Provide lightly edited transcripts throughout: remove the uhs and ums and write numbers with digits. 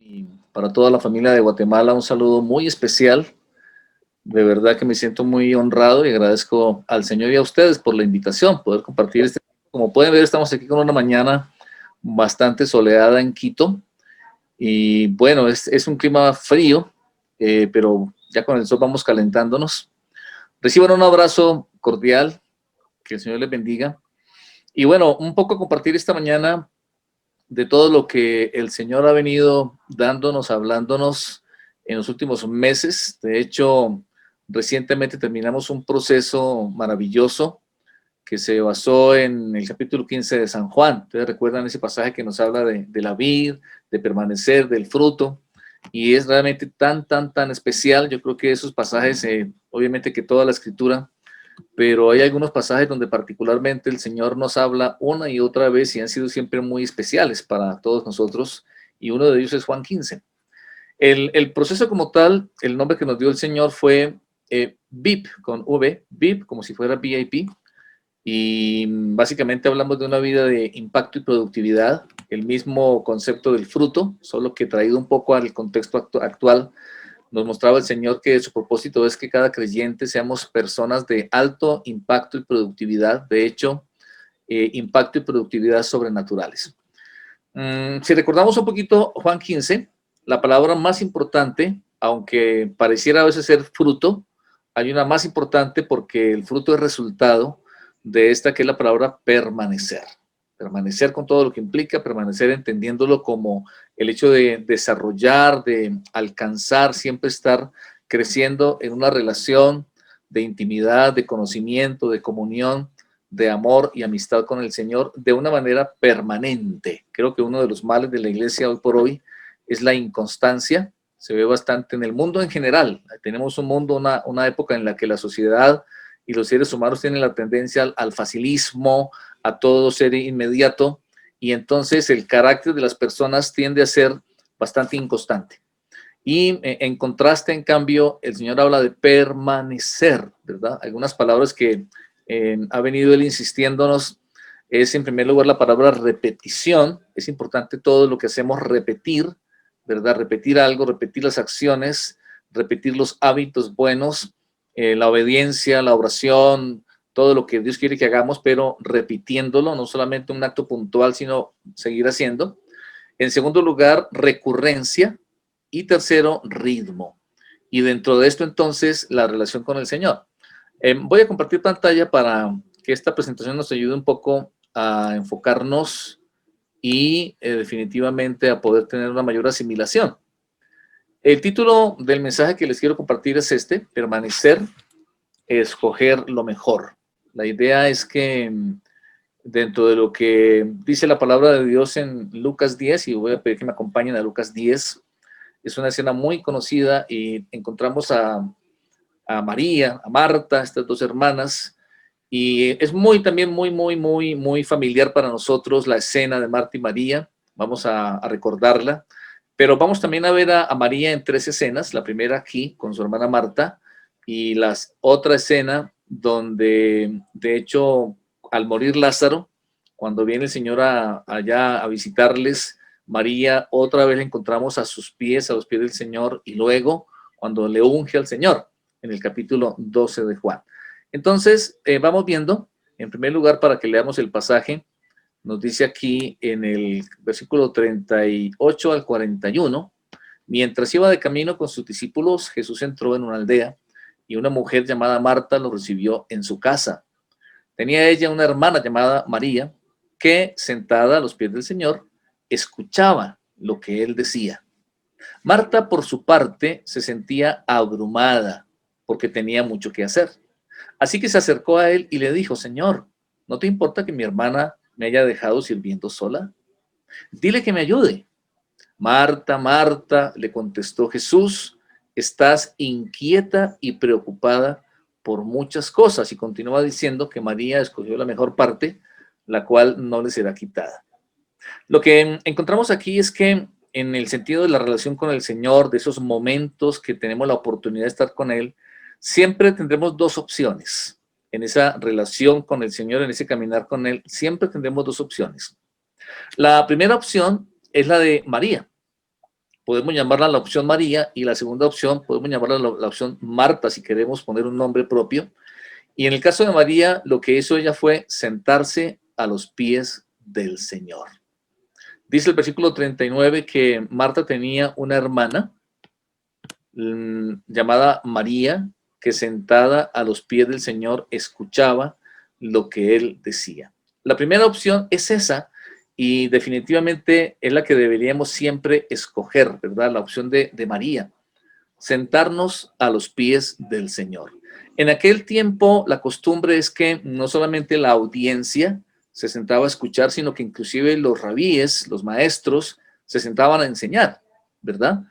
Y para toda la familia de Guatemala, un saludo muy especial. De verdad que me siento muy honrado y agradezco al Señor y a ustedes por la invitación, poder compartir este. Como pueden ver, estamos aquí con una mañana bastante soleada en Quito. Y bueno, es un clima frío, pero ya con el sol vamos calentándonos. Reciban un abrazo cordial, que el Señor les bendiga. Y bueno, un poco compartir esta mañana de todo lo que el Señor ha venido dándonos, hablándonos en los últimos meses. De hecho, recientemente terminamos un proceso maravilloso que se basó en el capítulo 15 de San Juan. Ustedes recuerdan ese pasaje que nos habla de la vid, de permanecer, del fruto, y es realmente tan especial. Yo creo que esos pasajes, obviamente que toda la escritura, pero hay algunos pasajes donde particularmente el Señor nos habla una y otra vez y han sido siempre muy especiales para todos nosotros, y uno de ellos es Juan 15. El proceso como tal, el nombre que nos dio el Señor fue VIP, con V, VIP, como si fuera VIP, y básicamente hablamos de una vida de impacto y productividad, el mismo concepto del fruto, solo que traído un poco al contexto actual. Nos mostraba el Señor que su propósito es que cada creyente seamos personas de alto impacto y productividad, de hecho, impacto y productividad sobrenaturales. Si recordamos un poquito Juan 15, la palabra más importante, aunque pareciera a veces ser fruto, hay una más importante porque el fruto es resultado de esta, que es la palabra permanecer. Permanecer con todo lo que implica, permanecer entendiéndolo como el hecho de desarrollar, de alcanzar, siempre estar creciendo en una relación de intimidad, de conocimiento, de comunión, de amor y amistad con el Señor de una manera permanente. Creo que uno de los males de la iglesia hoy por hoy es la inconstancia. Se ve bastante en el mundo en general. Tenemos un mundo, una época en la que la sociedad y los seres humanos tienen la tendencia al facilismo, a todo ser inmediato, y entonces el carácter de las personas tiende a ser bastante inconstante. Y en contraste, en cambio, el Señor habla de permanecer, ¿verdad? Algunas palabras que ha venido él insistiéndonos es, en primer lugar, la palabra repetición. Es importante todo lo que hacemos repetir, ¿verdad? Repetir algo, repetir las acciones, repetir los hábitos buenos, la obediencia, la oración, todo lo que Dios quiere que hagamos, pero repitiéndolo, no solamente un acto puntual, sino seguir haciendo. En segundo lugar, recurrencia. Y tercero, ritmo. Y dentro de esto, entonces, la relación con el Señor. Voy a compartir pantalla para que esta presentación nos ayude un poco a enfocarnos y definitivamente a poder tener una mayor asimilación. El título del mensaje que les quiero compartir es este: permanecer, escoger lo mejor. La idea es que dentro de lo que dice la palabra de Dios en Lucas 10, y voy a pedir que me acompañen a Lucas 10, es una escena muy conocida y encontramos a María, a Marta, estas dos hermanas, y es también muy familiar para nosotros la escena de Marta y María. Vamos a recordarla, pero vamos también a ver a María en tres escenas. La primera aquí con su hermana Marta, y la otra escena donde, de hecho, al morir Lázaro, cuando viene el Señor allá a visitarles, María otra vez la encontramos a sus pies, a los pies del Señor, y luego cuando le unge al Señor en el capítulo 12 de Juan. Entonces, vamos viendo, en primer lugar, para que leamos el pasaje, nos dice aquí en el versículo 38 al 41, mientras iba de camino con sus discípulos, Jesús entró en una aldea y una mujer llamada Marta lo recibió en su casa. Tenía ella una hermana llamada María que, sentada a los pies del Señor, escuchaba lo que él decía. Marta, por su parte, se sentía abrumada porque tenía mucho que hacer. Así que se acercó a él y le dijo: Señor, ¿no te importa que mi hermana me haya dejado sirviendo sola? Dile que me ayude. Marta, Marta, le contestó Jesús, estás inquieta y preocupada por muchas cosas. Y continúa diciendo que María escogió la mejor parte, la cual no le será quitada. Lo que encontramos aquí es que en el sentido de la relación con el Señor, de esos momentos que tenemos la oportunidad de estar con Él, siempre tendremos dos opciones. En esa relación con el Señor, en ese caminar con Él, siempre tendremos dos opciones. La primera opción es la de María. podemos llamarla la opción María, y la segunda opción podemos llamarla la opción Marta, si queremos poner un nombre propio. Y en el caso de María, lo que hizo ella fue sentarse a los pies del Señor. Dice el versículo 39 que Marta tenía una hermana llamada María, que sentada a los pies del Señor escuchaba lo que él decía. La primera opción es esa, y definitivamente es la que deberíamos siempre escoger, ¿verdad? La opción de María, sentarnos a los pies del Señor. En aquel tiempo la costumbre es que no solamente la audiencia se sentaba a escuchar, sino que inclusive los rabíes, los maestros, se sentaban a enseñar, ¿verdad?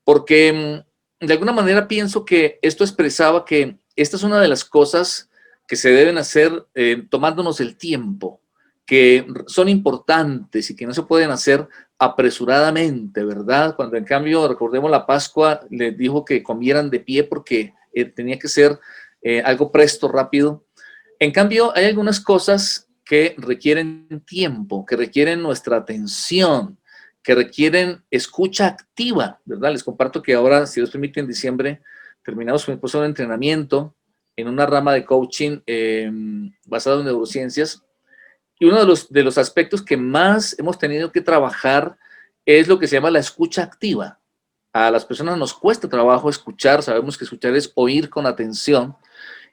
Porque de alguna manera pienso que esto expresaba que esta es una de las cosas que se deben hacer tomándonos el tiempo, que son importantes y que no se pueden hacer apresuradamente, ¿verdad? Cuando en cambio, recordemos la Pascua, les dijo que comieran de pie porque tenía que ser algo presto, rápido. En cambio, hay algunas cosas que requieren tiempo, que requieren nuestra atención, que requieren escucha activa, ¿verdad? Les comparto que ahora, si Dios permite, en diciembre terminamos con mi esposo un entrenamiento en una rama de coaching basado en neurociencias, y uno de los aspectos que más hemos tenido que trabajar es lo que se llama la escucha activa. A las personas nos cuesta trabajo escuchar, sabemos que escuchar es oír con atención,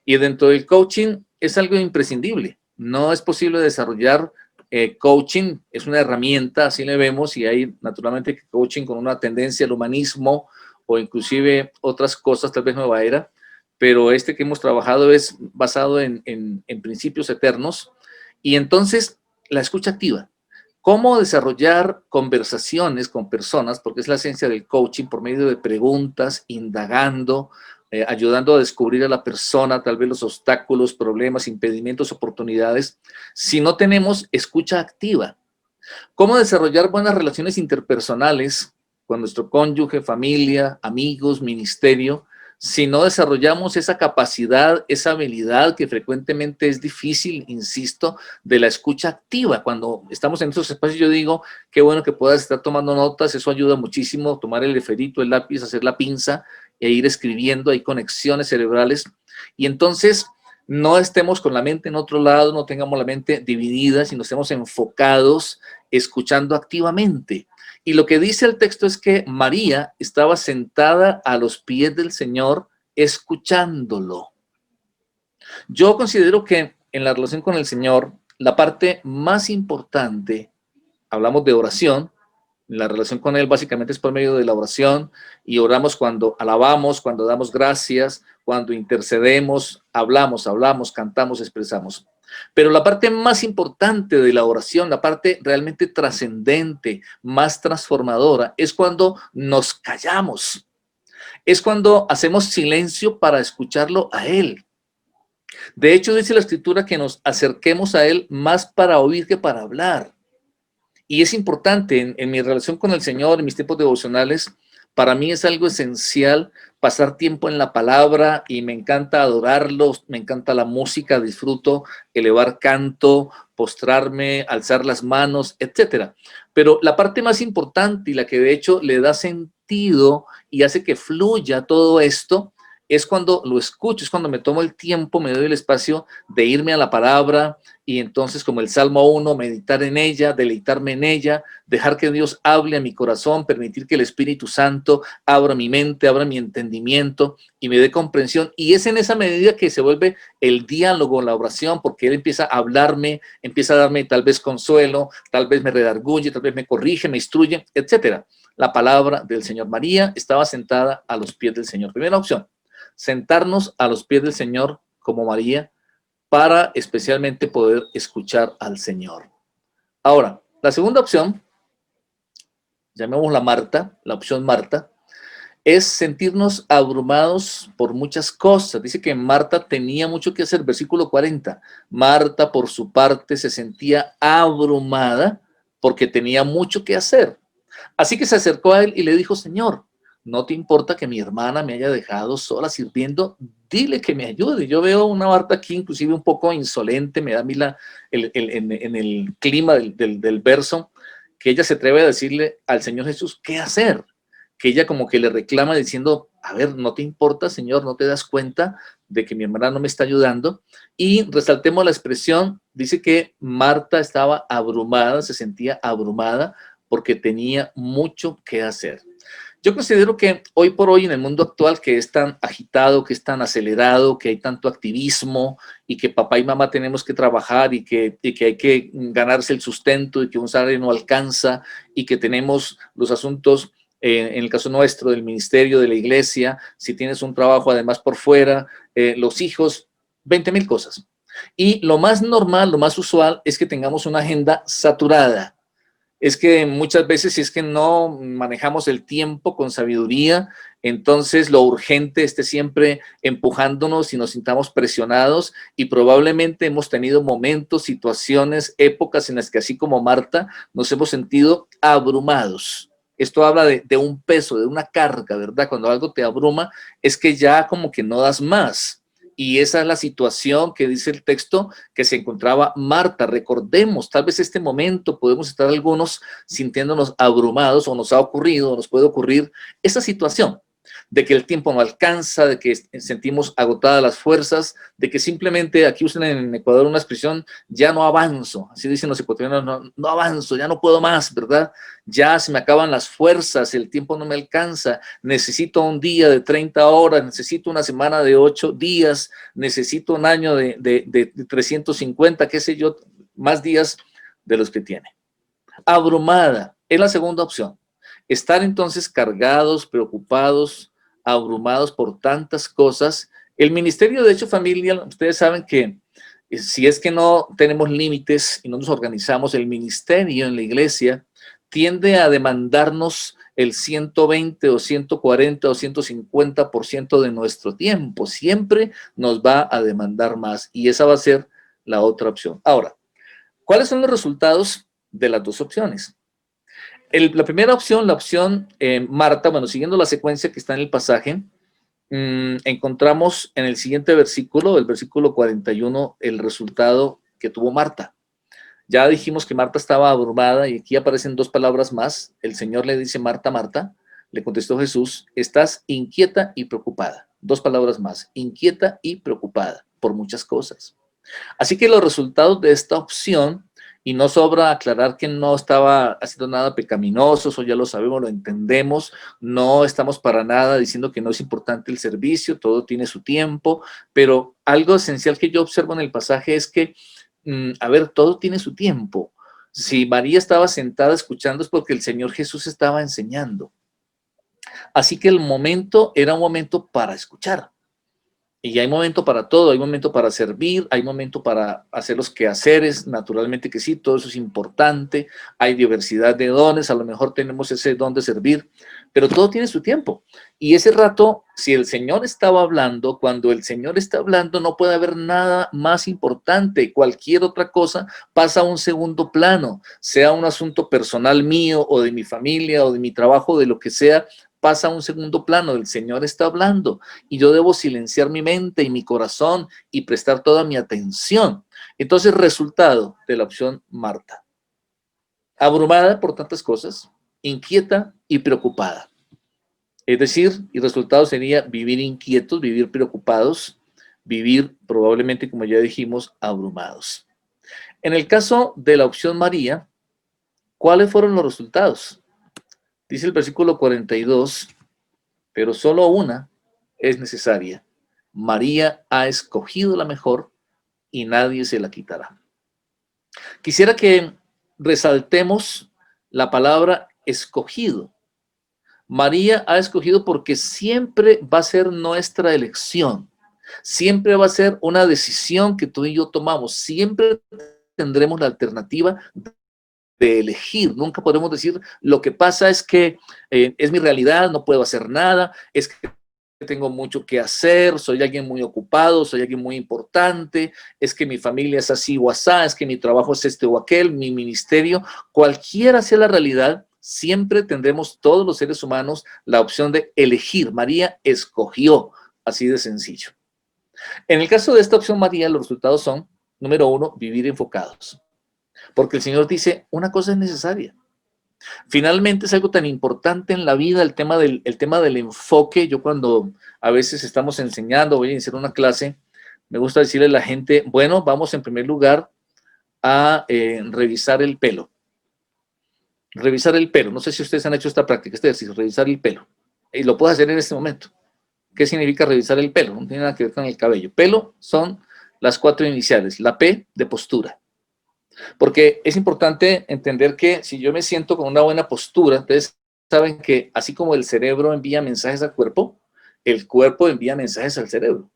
y dentro del coaching es algo imprescindible. No es posible desarrollar coaching, es una herramienta, así le vemos, y hay naturalmente coaching con una tendencia al humanismo o inclusive otras cosas, tal vez nueva era, pero este que hemos trabajado es basado en principios eternos. Y entonces, la escucha activa. ¿Cómo desarrollar conversaciones con personas? Porque es la esencia del coaching, por medio de preguntas, indagando, ayudando a descubrir a la persona, tal vez los obstáculos, problemas, impedimentos, oportunidades, si no tenemos escucha activa. ¿Cómo desarrollar buenas relaciones interpersonales con nuestro cónyuge, familia, amigos, ministerio, si no desarrollamos esa capacidad, esa habilidad que frecuentemente es difícil, insisto, de la escucha activa? Cuando estamos en esos espacios, yo digo, qué bueno que puedas estar tomando notas, eso ayuda muchísimo, tomar el leferito, el lápiz, hacer la pinza e ir escribiendo, hay conexiones cerebrales, y entonces no estemos con la mente en otro lado, no tengamos la mente dividida, sino estemos enfocados, escuchando activamente. Y lo que dice el texto es que María estaba sentada a los pies del Señor escuchándolo. Yo considero que en la relación con el Señor, la parte más importante, hablamos de oración, la relación con Él básicamente es por medio de la oración, y oramos cuando alabamos, cuando damos gracias, cuando intercedemos, hablamos, cantamos, expresamos. Pero la parte más importante de la oración, la parte realmente trascendente, más transformadora, es cuando nos callamos. Es cuando hacemos silencio para escucharlo a Él. De hecho, dice la Escritura que nos acerquemos a Él más para oír que para hablar. Y es importante en mi relación con el Señor, en mis tiempos devocionales, para mí es algo esencial pasar tiempo en la palabra, y me encanta adorarlo, me encanta la música, disfruto elevar canto, postrarme, alzar las manos, etcétera. Pero la parte más importante y la que de hecho le da sentido y hace que fluya todo esto es cuando lo escucho, es cuando me tomo el tiempo, me doy el espacio de irme a la palabra, y entonces, como el Salmo 1, meditar en ella, deleitarme en ella, dejar que Dios hable a mi corazón, permitir que el Espíritu Santo abra mi mente, abra mi entendimiento y me dé comprensión. Y es en esa medida que se vuelve el diálogo, la oración, porque Él empieza a hablarme, empieza a darme tal vez consuelo, tal vez me redarguye, tal vez me corrige, me instruye, etcétera. La palabra del Señor. María estaba sentada a los pies del Señor. Primera opción, sentarnos a los pies del Señor como María, para especialmente poder escuchar al Señor. Ahora, la segunda opción, llamémosla Marta, la opción Marta, es sentirnos abrumados por muchas cosas. Dice que Marta tenía mucho que hacer, versículo 40. Marta, por su parte, se sentía abrumada porque tenía mucho que hacer. Así que se acercó a él y le dijo: Señor, ¿no te importa que mi hermana me haya dejado sola sirviendo? Dile que me ayude. Yo veo una Marta aquí inclusive un poco insolente, me da a mí en el clima del verso, que ella se atreve a decirle al Señor Jesús qué hacer. que ella como que le reclama diciendo, a ver, ¿no te importa, Señor? ¿No te das cuenta de que mi hermana no me está ayudando? Y resaltemos la expresión, dice que Marta estaba abrumada, se sentía abrumada porque tenía mucho que hacer. Yo considero que hoy por hoy en el mundo actual, que es tan agitado, que es tan acelerado, que hay tanto activismo y que papá y mamá tenemos que trabajar y que hay que ganarse el sustento y que un salario no alcanza y que tenemos los asuntos, en el caso nuestro, del ministerio, de la iglesia, si tienes un trabajo además por fuera, los hijos, 20,000 cosas. Y lo más normal, lo más usual es que tengamos una agenda saturada. Es que muchas veces si es que no manejamos el tiempo con sabiduría, entonces lo urgente esté siempre empujándonos y nos sintamos presionados y probablemente hemos tenido momentos, situaciones, épocas en las que así como Marta nos hemos sentido abrumados. Esto habla de un peso, de una carga, ¿verdad? Cuando algo te abruma es que ya como que no das más. Y esa es la situación que dice el texto que se encontraba Marta. Recordemos, tal vez este momento podemos estar algunos sintiéndonos abrumados o nos ha ocurrido, o nos puede ocurrir esa situación de que el tiempo no alcanza, de que sentimos agotadas las fuerzas, de que simplemente, aquí usan en Ecuador una expresión, ya no avanzo, así dicen los ecuatorianos, no avanzo, ya no puedo más, ¿verdad? Ya se me acaban las fuerzas, el tiempo no me alcanza, necesito un día de 30 horas, necesito una semana de 8 días, necesito un año de 350, qué sé yo, más días de los que tiene. Abrumada es la segunda opción. Estar entonces cargados, preocupados, abrumados por tantas cosas. El Ministerio de Hecho Familia, ustedes saben que si es que no tenemos límites y no nos organizamos, el ministerio en la iglesia tiende a demandarnos el 120 o 140 o 150% de nuestro tiempo. Siempre nos va a demandar más y esa va a ser la otra opción. Ahora, ¿cuáles son los resultados de las dos opciones? La primera opción, la opción Marta, bueno, siguiendo la secuencia que está en el pasaje, encontramos en el siguiente versículo, el versículo 41, el resultado que tuvo Marta. Ya dijimos que Marta estaba abrumada y aquí aparecen dos palabras más. El Señor le dice, Marta, Marta, le contestó Jesús, estás inquieta y preocupada. Dos palabras más, inquieta y preocupada por muchas cosas. Así que los resultados de esta opción, y no sobra aclarar que no estaba haciendo nada pecaminoso, eso ya lo sabemos, lo entendemos, no estamos para nada diciendo que no es importante el servicio, todo tiene su tiempo, pero algo esencial que yo observo en el pasaje es que, a ver, todo tiene su tiempo. Si María estaba sentada escuchando es porque el Señor Jesús estaba enseñando. Así que el momento era un momento para escuchar. Y hay momento para todo, hay momento para servir, hay momento para hacer los quehaceres, naturalmente que sí, todo eso es importante, hay diversidad de dones, a lo mejor tenemos ese don de servir, pero todo tiene su tiempo. Y ese rato, si el Señor estaba hablando, cuando el Señor está hablando no puede haber nada más importante, cualquier otra cosa pasa a un segundo plano, sea un asunto personal mío o de mi familia o de mi trabajo, de lo que sea, pasa a un segundo plano, el Señor está hablando y yo debo silenciar mi mente y mi corazón y prestar toda mi atención. Entonces, resultado de la opción Marta. Abrumada por tantas cosas, inquieta y preocupada. Es decir, el resultado sería vivir inquietos, vivir preocupados, vivir probablemente, como ya dijimos, abrumados. En el caso de la opción María, ¿cuáles fueron los resultados? Dice el versículo 42, pero solo una es necesaria. María ha escogido la mejor y nadie se la quitará. Quisiera que resaltemos la palabra escogido. María ha escogido porque siempre va a ser nuestra elección. Siempre va a ser una decisión que tú y yo tomamos. Siempre tendremos la alternativa de elegir. Nunca podemos decir, lo que pasa es que es mi realidad, no puedo hacer nada, es que tengo mucho que hacer, soy alguien muy ocupado, soy alguien muy importante, es que mi familia es así o asá, es que mi trabajo es este o aquel, mi ministerio, cualquiera sea la realidad, siempre tendremos todos los seres humanos la opción de elegir. María escogió, así de sencillo. En el caso de esta opción María, los resultados son, número uno, vivir enfocados. Porque el Señor dice, una cosa es necesaria. Finalmente es algo tan importante en la vida el tema del enfoque. Yo cuando a veces estamos enseñando, voy a iniciar una clase, me gusta decirle a la gente, bueno, vamos en primer lugar a revisar el pelo. Revisar el pelo. No sé si ustedes han hecho esta práctica, este ejercicio, revisar el pelo. Y lo puedo hacer en este momento. ¿Qué significa revisar el pelo? No tiene nada que ver con el cabello. Pelo son las 4 iniciales. La P de postura. Porque es importante entender que si yo me siento con una buena postura, ustedes saben que así como el cerebro envía mensajes al cuerpo, el cuerpo envía mensajes al cerebro.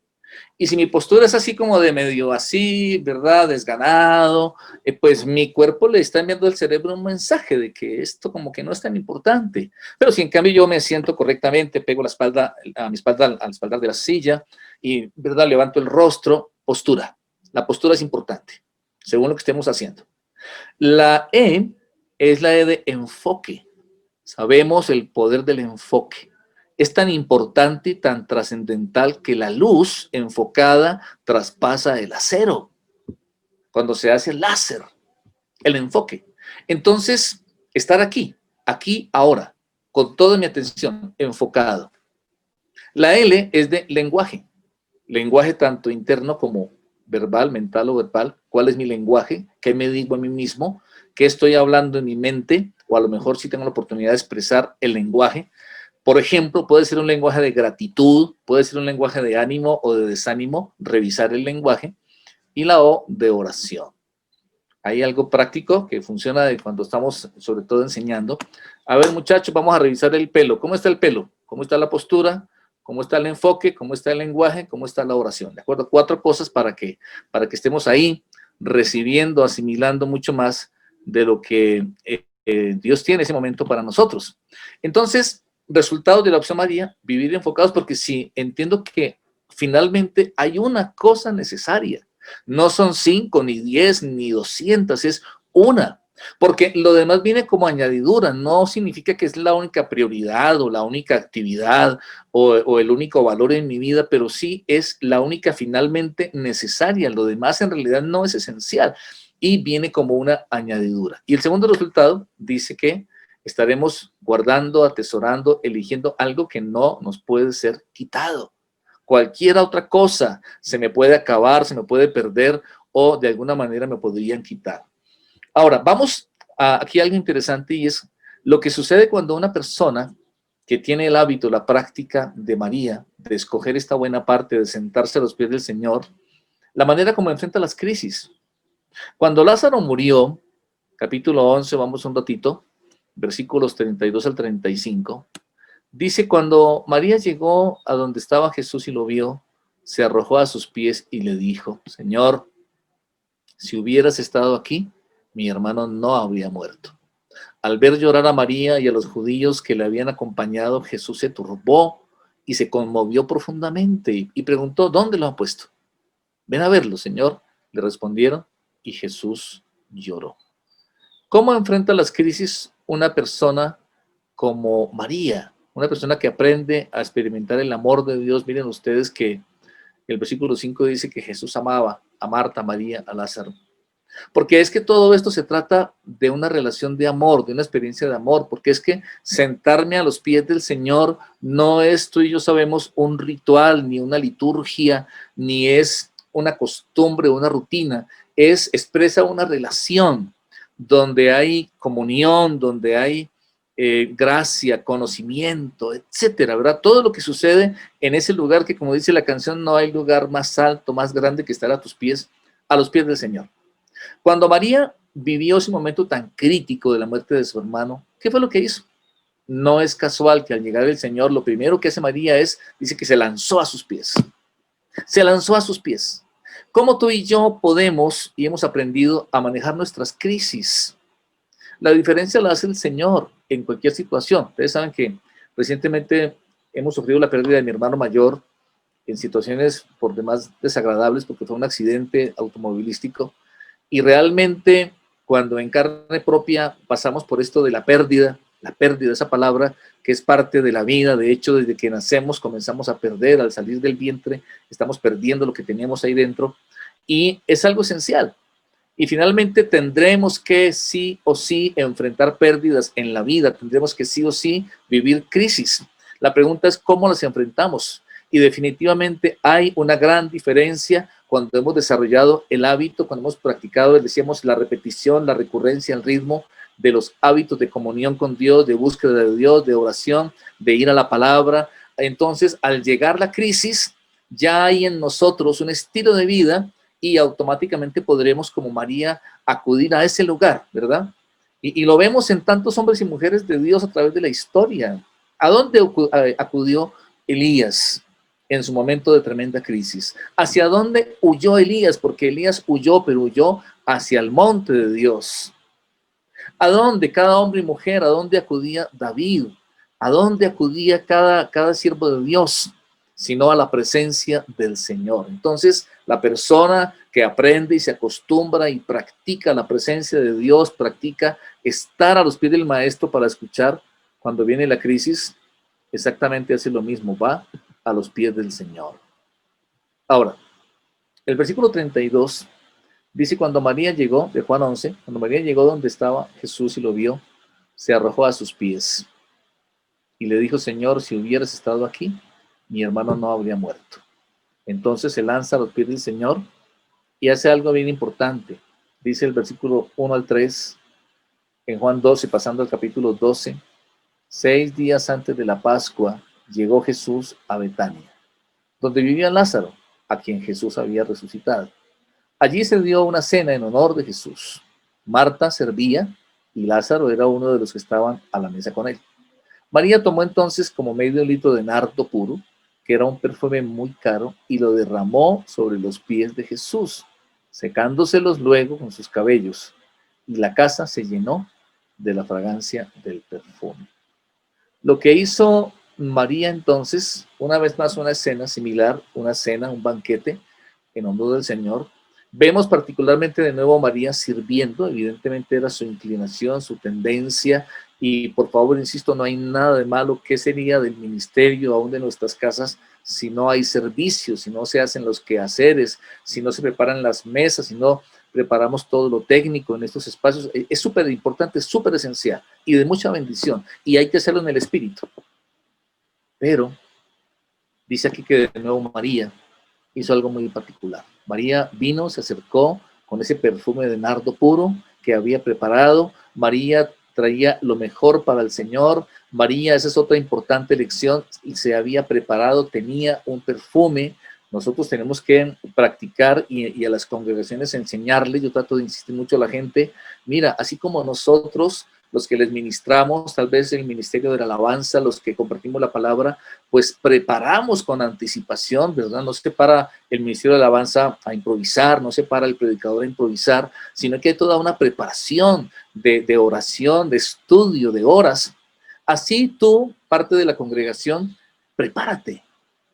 Y si mi postura es así como de medio así, ¿verdad? Desganado, pues mi cuerpo le está enviando al cerebro un mensaje de que esto como que no es tan importante. Pero si en cambio yo me siento correctamente, pego la espalda a mi espalda, al espaldar de la silla y, ¿verdad? Levanto el rostro, postura. La postura es importante, según lo que estemos haciendo. La E es la E de enfoque. Sabemos el poder del enfoque. Es tan importante y tan trascendental que la luz enfocada traspasa el acero. Cuando se hace láser, el enfoque. Entonces, estar aquí, ahora, con toda mi atención, enfocado. La L es de lenguaje. Lenguaje tanto interno como verbal, mental o verbal. ¿Cuál es mi lenguaje? ¿Qué me digo a mí mismo? ¿Qué estoy hablando en mi mente? O a lo mejor si tengo la oportunidad de expresar el lenguaje. Por ejemplo, puede ser un lenguaje de gratitud, puede ser un lenguaje de ánimo o de desánimo, revisar el lenguaje. Y la O de oración. Hay algo práctico que funciona de cuando estamos sobre todo enseñando. A ver, muchachos, vamos a revisar el pelo. ¿Cómo está el pelo? ¿Cómo está la postura? ¿Cómo está el enfoque? ¿Cómo está el lenguaje? ¿Cómo está la oración? ¿De acuerdo? 4 cosas para que estemos ahí recibiendo, asimilando mucho más de lo que Dios tiene en ese momento para nosotros. Entonces, resultados de la opción María, vivir enfocados, porque sí, entiendo que finalmente hay una cosa necesaria. No son 5, ni 10, ni 200, es una. Porque lo demás viene como añadidura, no significa que es la única prioridad o la única actividad o el único valor en mi vida, pero sí es la única finalmente necesaria. Lo demás en realidad no es esencial y viene como una añadidura. Y el segundo resultado dice que estaremos guardando, atesorando, eligiendo algo que no nos puede ser quitado. Cualquier otra cosa se me puede acabar, se me puede perder o de alguna manera me podrían quitar. Ahora, vamos a aquí algo interesante y es lo que sucede cuando una persona que tiene el hábito, la práctica de María, de escoger esta buena parte, de sentarse a los pies del Señor, la manera como enfrenta las crisis. Cuando Lázaro murió, capítulo 11, vamos un ratito, versículos 32 al 35, dice, cuando María llegó a donde estaba Jesús y lo vio, se arrojó a sus pies y le dijo, Señor, si hubieras estado aquí, mi hermano no habría muerto. Al ver llorar a María y a los judíos que le habían acompañado, Jesús se turbó y se conmovió profundamente y preguntó, ¿dónde lo han puesto? Ven a verlo, Señor, le respondieron, y Jesús lloró. ¿Cómo enfrenta las crisis una persona como María? Una persona que aprende a experimentar el amor de Dios. Miren ustedes que el versículo 5 dice que Jesús amaba a Marta, a María, a Lázaro. Porque es que todo esto se trata de una relación de amor, de una experiencia de amor, porque es que sentarme a los pies del Señor no es, tú y yo sabemos, un ritual, ni una liturgia, ni es una costumbre, una rutina, expresa una relación donde hay comunión, donde hay gracia, conocimiento, etcétera, ¿verdad? Todo lo que sucede en ese lugar que, como dice la canción, no hay lugar más alto, más grande que estar a tus pies, a los pies del Señor. Cuando María vivió ese momento tan crítico de la muerte de su hermano, ¿qué fue lo que hizo? No es casual que al llegar el Señor, lo primero que hace María dice que se lanzó a sus pies. Se lanzó a sus pies. ¿Cómo tú y yo podemos y hemos aprendido a manejar nuestras crisis? La diferencia la hace el Señor en cualquier situación. Ustedes saben que recientemente hemos sufrido la pérdida de mi hermano mayor en situaciones por demás desagradables porque fue un accidente automovilístico. Y realmente cuando en carne propia pasamos por esto de la pérdida, esa palabra que es parte de la vida, de hecho desde que nacemos comenzamos a perder, al salir del vientre estamos perdiendo lo que teníamos ahí dentro y es algo esencial. Y finalmente tendremos que sí o sí enfrentar pérdidas en la vida, tendremos que sí o sí vivir crisis. La pregunta es cómo las enfrentamos. Y definitivamente hay una gran diferencia cuando hemos desarrollado el hábito, cuando hemos practicado, decíamos, la repetición, la recurrencia, el ritmo de los hábitos de comunión con Dios, de búsqueda de Dios, de oración, de ir a la palabra. Entonces, al llegar la crisis, ya hay en nosotros un estilo de vida y automáticamente podremos, como María, acudir a ese lugar, ¿verdad? Y lo vemos en tantos hombres y mujeres de Dios a través de la historia. ¿A dónde acudió Elías en su momento de tremenda crisis? ¿Hacia dónde huyó Elías? Porque Elías huyó, pero huyó hacia el monte de Dios. ¿A dónde cada hombre y mujer? ¿A dónde acudía David? ¿A dónde acudía cada siervo de Dios? Sino a la presencia del Señor. Entonces, la persona que aprende y se acostumbra y practica la presencia de Dios, practica estar a los pies del Maestro para escuchar cuando viene la crisis, exactamente hace lo mismo, va a los pies del Señor. Ahora, el versículo 32 dice, cuando María llegó, de Juan 11, cuando María llegó donde estaba Jesús y lo vio, se arrojó a sus pies y le dijo, Señor, si hubieras estado aquí, mi hermano no habría muerto. Entonces se lanza a los pies del Señor y hace algo bien importante. Dice el versículo 1 al 3, en Juan 12, pasando al capítulo 12, 6 días antes de la Pascua, llegó Jesús a Betania, donde vivía Lázaro, a quien Jesús había resucitado. Allí se dio una cena en honor de Jesús. Marta servía y Lázaro era uno de los que estaban a la mesa con él. María tomó entonces como medio litro de nardo puro, que era un perfume muy caro, y lo derramó sobre los pies de Jesús, secándoselos luego con sus cabellos, y la casa se llenó de la fragancia del perfume. Lo que hizo María entonces, una vez más una escena similar, una cena, un banquete en honor del Señor. Vemos particularmente de nuevo a María sirviendo, evidentemente era su inclinación, su tendencia, y por favor, insisto, no hay nada de malo. ¿Qué sería del ministerio, aún de nuestras casas, si no hay servicios, si no se hacen los quehaceres, si no se preparan las mesas, si no preparamos todo lo técnico en estos espacios? Es súper importante, es súper esencial y de mucha bendición, y hay que hacerlo en el Espíritu. Pero dice aquí que de nuevo María hizo algo muy particular. María vino, se acercó con ese perfume de nardo puro que había preparado. María traía lo mejor para el Señor. María, esa es otra importante lección, y se había preparado, tenía un perfume. Nosotros tenemos que practicar y a las congregaciones enseñarles. Yo trato de insistir mucho a la gente, mira, así como nosotros, los que les ministramos, tal vez el ministerio de la alabanza, los que compartimos la palabra, pues preparamos con anticipación, ¿verdad? No se para el ministerio de alabanza a improvisar, no se para el predicador a improvisar, sino que hay toda una preparación de oración, de estudio, de horas. Así tú, parte de la congregación, prepárate.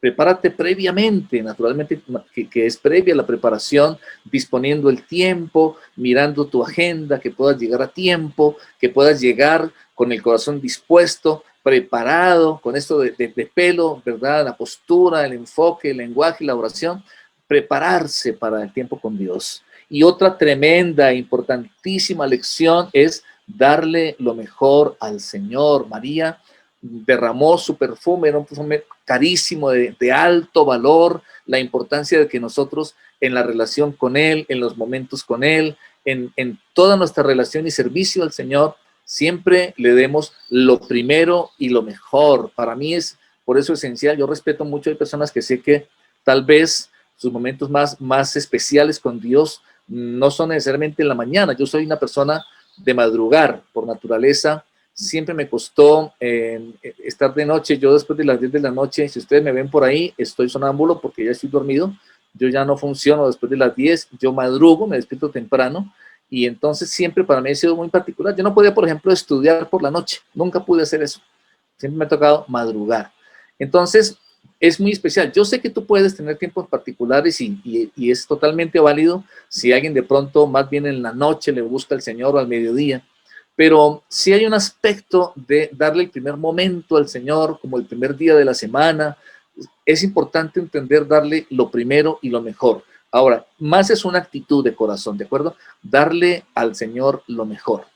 Prepárate previamente, naturalmente, que es previa la preparación, disponiendo el tiempo, mirando tu agenda, que puedas llegar a tiempo, que puedas llegar con el corazón dispuesto, preparado, con esto de pelo, ¿verdad? La postura, el enfoque, el lenguaje, la oración, prepararse para el tiempo con Dios. Y otra tremenda, importantísima lección es darle lo mejor al Señor. María derramó su perfume, era un perfume carísimo, de alto valor, la importancia de que nosotros en la relación con Él, en los momentos con Él, en toda nuestra relación y servicio al Señor, siempre le demos lo primero y lo mejor. Para mí es por eso esencial. Yo respeto mucho, hay personas que sé que tal vez sus momentos más especiales con Dios no son necesariamente en la mañana. Yo soy una persona de madrugar por naturaleza. Siempre me costó estar de noche. Yo después de las 10 de la noche, si ustedes me ven por ahí, estoy sonámbulo porque ya estoy dormido. Yo ya no funciono después de las 10. Yo madrugo, me despierto temprano. Y entonces siempre para mí ha sido muy particular. Yo no podía, por ejemplo, estudiar por la noche. Nunca pude hacer eso. Siempre me ha tocado madrugar. Entonces, es muy especial. Yo sé que tú puedes tener tiempos particulares y es totalmente válido si alguien de pronto más bien en la noche le busca al Señor o al mediodía. Pero sí hay un aspecto de darle el primer momento al Señor, como el primer día de la semana. Es importante entender darle lo primero y lo mejor. Ahora, más es una actitud de corazón, ¿de acuerdo? Darle al Señor lo mejor.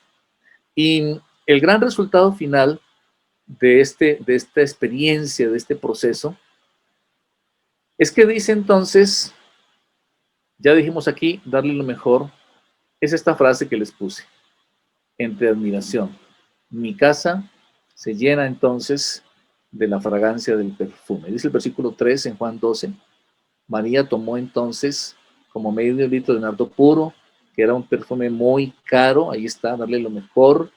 Y el gran resultado final de esta experiencia, de este proceso, es que dice entonces, ya dijimos aquí, darle lo mejor, es esta frase que les puse, entre admiración. Mi casa se llena entonces de la fragancia del perfume. Dice el versículo 3 en Juan 12, María tomó entonces como medio litro de nardo puro, que era un perfume muy caro, ahí está, darle lo mejor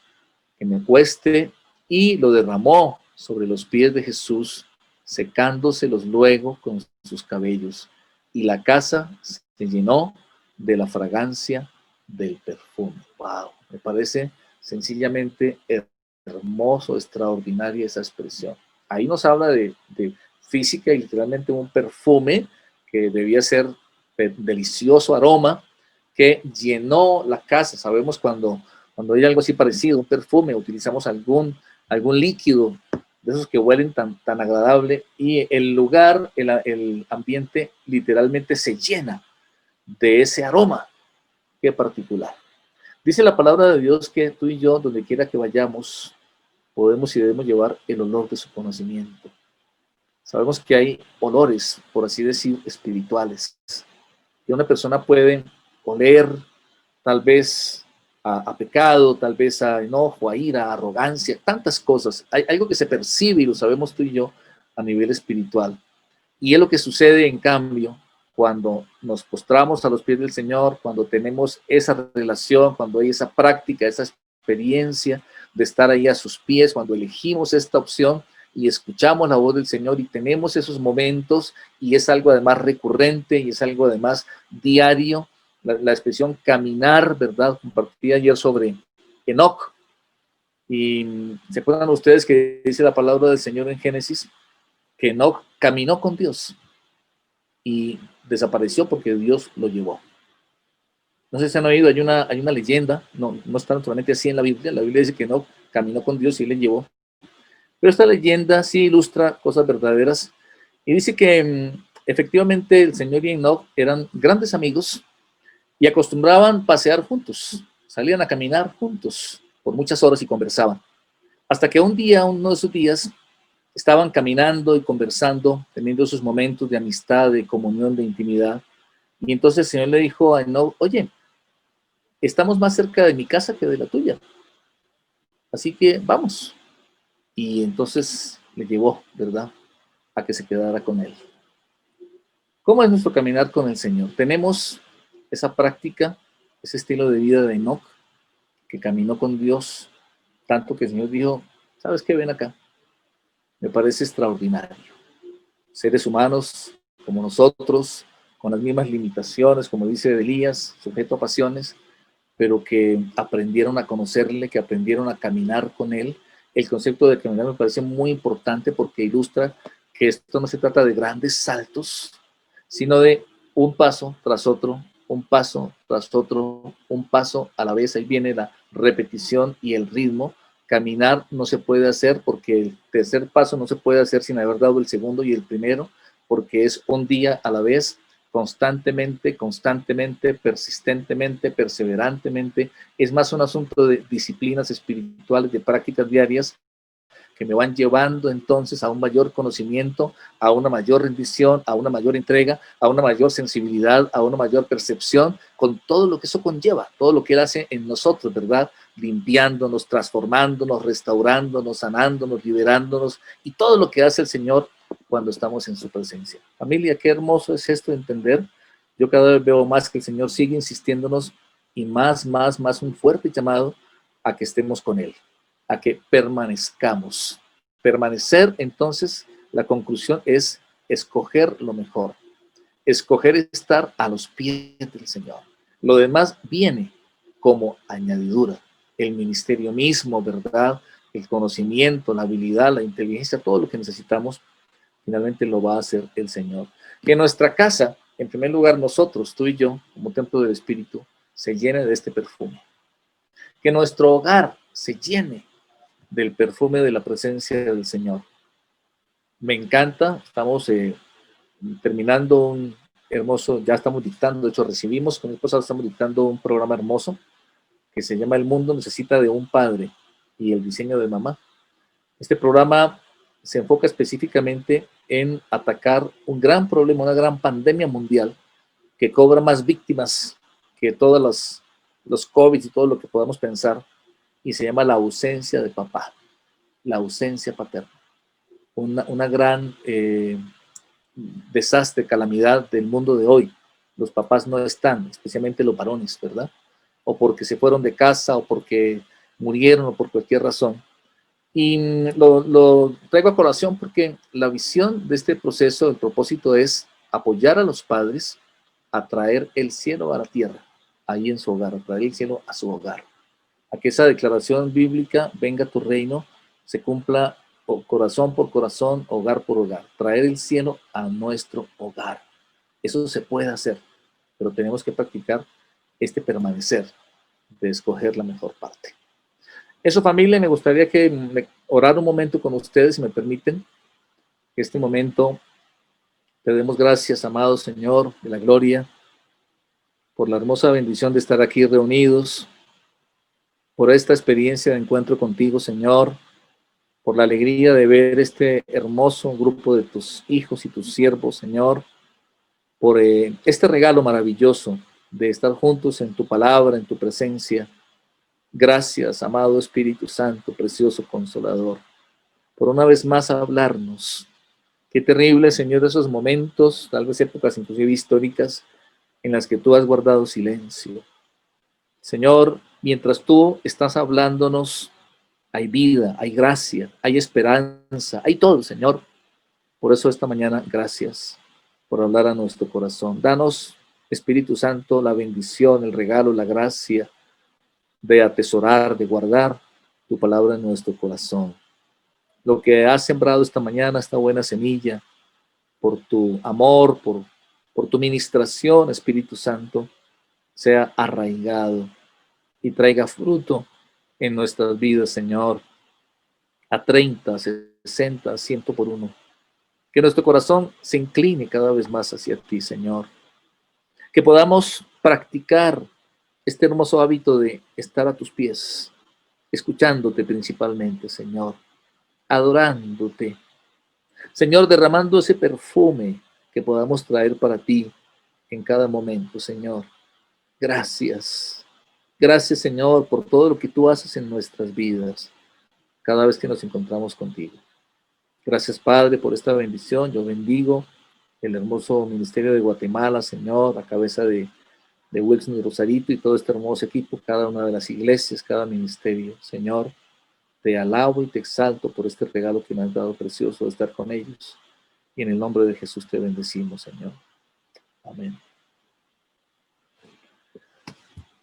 que me cueste, y lo derramó sobre los pies de Jesús, secándoselos luego con sus cabellos. Y la casa se llenó de la fragancia del perfume. ¡Wow! Me parece sencillamente hermoso, extraordinaria esa expresión. Ahí nos habla de física y literalmente un perfume que debía ser de delicioso aroma que llenó la casa. Sabemos cuando hay algo así parecido, un perfume, utilizamos algún líquido de esos que huelen tan agradable y el lugar, el ambiente literalmente se llena de ese aroma. Qué particular. Dice la palabra de Dios que tú y yo, donde quiera que vayamos, podemos y debemos llevar el olor de su conocimiento. Sabemos que hay olores, por así decir, espirituales, que una persona puede oler tal vez a pecado, tal vez a enojo, a ira, a arrogancia, tantas cosas. Hay algo que se percibe y lo sabemos tú y yo a nivel espiritual. Y es lo que sucede en cambio cuando nos postramos a los pies del Señor, cuando tenemos esa relación, cuando hay esa práctica, esa experiencia de estar ahí a sus pies, cuando elegimos esta opción y escuchamos la voz del Señor y tenemos esos momentos y es algo además recurrente y es algo además diario. La expresión caminar, ¿verdad? Compartí ayer sobre Enoc. Y se acuerdan ustedes que dice la palabra del Señor en Génesis, que Enoc caminó con Dios y desapareció porque Dios lo llevó. No sé si han oído, hay una leyenda, no está naturalmente así en la Biblia dice que Enoc caminó con Dios y le llevó, pero esta leyenda sí ilustra cosas verdaderas y dice que efectivamente el Señor y Enoc eran grandes amigos y acostumbraban pasear juntos, salían a caminar juntos por muchas horas y conversaban. Hasta que un día, uno de esos días, estaban caminando y conversando, teniendo sus momentos de amistad, de comunión, de intimidad. Y entonces el Señor le dijo a Enoch, oye, estamos más cerca de mi casa que de la tuya, así que vamos. Y entonces le llevó, ¿verdad?, a que se quedara con él. ¿Cómo es nuestro caminar con el Señor? Tenemos esa práctica, ese estilo de vida de Enoch, que caminó con Dios, tanto que el Señor dijo, ¿sabes qué? Ven acá. Me parece extraordinario. Seres humanos como nosotros, con las mismas limitaciones, como dice Elías, sujeto a pasiones, pero que aprendieron a conocerle, que aprendieron a caminar con él. El concepto de caminar me parece muy importante porque ilustra que esto no se trata de grandes saltos, sino de un paso tras otro, un paso tras otro, un paso a la vez. Ahí viene la repetición y el ritmo. Caminar no se puede hacer porque el tercer paso no se puede hacer sin haber dado el segundo y el primero, porque es un día a la vez, constantemente, constantemente, persistentemente, perseverantemente. Es más un asunto de disciplinas espirituales, de prácticas diarias que me van llevando entonces a un mayor conocimiento, a una mayor rendición, a una mayor entrega, a una mayor sensibilidad, a una mayor percepción, con todo lo que eso conlleva, todo lo que Él hace en nosotros, ¿verdad? Limpiándonos, transformándonos, restaurándonos, sanándonos, liberándonos, y todo lo que hace el Señor cuando estamos en su presencia. Familia, qué hermoso es esto de entender. Yo cada vez veo más que el Señor sigue insistiéndonos y más un fuerte llamado a que estemos con Él, a que permanezcamos. Permanecer, entonces, la conclusión es escoger lo mejor, escoger estar a los pies del Señor. Lo demás viene como añadidura. El ministerio mismo, ¿verdad? El conocimiento, la habilidad, la inteligencia, todo lo que necesitamos, finalmente lo va a hacer el Señor. Que nuestra casa, en primer lugar nosotros, tú y yo, como templo del Espíritu, se llene de este perfume. Que nuestro hogar se llene del perfume de la presencia del Señor. Me encanta, estamos terminando hermoso, ya estamos dictando, de hecho recibimos, con mi esposa estamos dictando un programa hermoso que se llama El mundo necesita de un padre y el diseño de mamá. Este programa se enfoca específicamente en atacar un gran problema, una gran pandemia mundial que cobra más víctimas que todos los COVID y todo lo que podamos pensar, y se llama la ausencia de papá, la ausencia paterna. Una gran desastre, calamidad del mundo de hoy. Los papás no están, especialmente los varones, ¿verdad? O porque se fueron de casa, o porque murieron, o por cualquier razón. Y lo traigo a colación porque la visión de este proceso, el propósito es apoyar a los padres a traer el cielo a la tierra, ahí en su hogar, a traer el cielo a su hogar. A que esa declaración bíblica, venga a tu reino, se cumpla corazón por corazón, hogar por hogar. Traer el cielo a nuestro hogar. Eso se puede hacer, pero tenemos que practicar este permanecer, de escoger la mejor parte. Eso, familia, me gustaría que orar un momento con ustedes, si me permiten. Que este momento te demos gracias, amado Señor de la gloria, por la hermosa bendición de estar aquí reunidos, por esta experiencia de encuentro contigo, Señor, por la alegría de ver este hermoso grupo de tus hijos y tus siervos, Señor, por este regalo maravilloso de estar juntos en tu palabra, en tu presencia. Gracias, amado Espíritu Santo, precioso Consolador, por una vez más hablarnos. Qué terrible, Señor, esos momentos, tal vez épocas inclusive históricas, en las que tú has guardado silencio. Señor, mientras tú estás hablándonos, hay vida, hay gracia, hay esperanza, hay todo, Señor. Por eso esta mañana, gracias por hablar a nuestro corazón. Danos, Espíritu Santo, la bendición, el regalo, la gracia de atesorar, de guardar tu palabra en nuestro corazón. Lo que has sembrado esta mañana, esta buena semilla, por tu amor, por tu ministración, Espíritu Santo, sea arraigado y traiga fruto en nuestras vidas, Señor, a 30, 60, 100 por uno. Que nuestro corazón se incline cada vez más hacia ti, Señor. Que podamos practicar este hermoso hábito de estar a tus pies, escuchándote principalmente, Señor, adorándote. Señor, derramando ese perfume que podamos traer para ti en cada momento, Señor. Gracias. Gracias, Señor, por todo lo que tú haces en nuestras vidas cada vez que nos encontramos contigo. Gracias, Padre, por esta bendición. Yo bendigo el hermoso ministerio de Guatemala, Señor, a cabeza de Wilson y Rosarito y todo este hermoso equipo, cada una de las iglesias, cada ministerio. Señor, te alabo y te exalto por este regalo que me has dado precioso de estar con ellos. Y en el nombre de Jesús te bendecimos, Señor. Amén.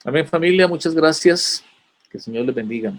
Amén, familia. Muchas gracias. Que el Señor les bendiga.